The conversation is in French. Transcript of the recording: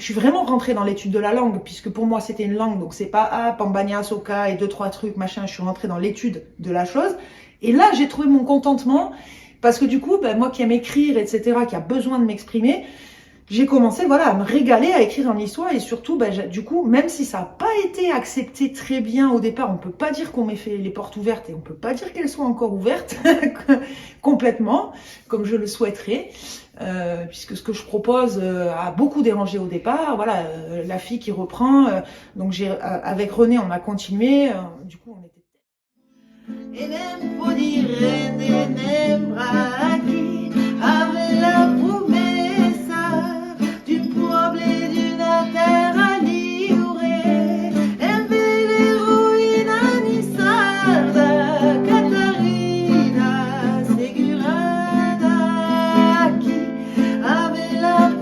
suis vraiment rentrée dans l'étude de la langue, puisque pour moi c'était une langue, donc c'est pas Pambagna, Soka et 2-3 trucs, machin, je suis rentrée dans l'étude de la chose. Et là, j'ai trouvé mon contentement, parce que du coup, moi qui aime écrire, etc., qui a besoin de m'exprimer, j'ai commencé voilà, à me régaler à écrire en histoire, et surtout, du coup, même si ça n'a pas été accepté très bien au départ, on peut pas dire qu'on m'ait fait les portes ouvertes, et on peut pas dire qu'elles soient encore ouvertes complètement, comme je le souhaiterais. Puisque ce que je propose a beaucoup dérangé au départ. Voilà, la fille qui reprend. Donc avec René, on a continué. Du coup, on était. E nem può dire, ne bracchi, aveva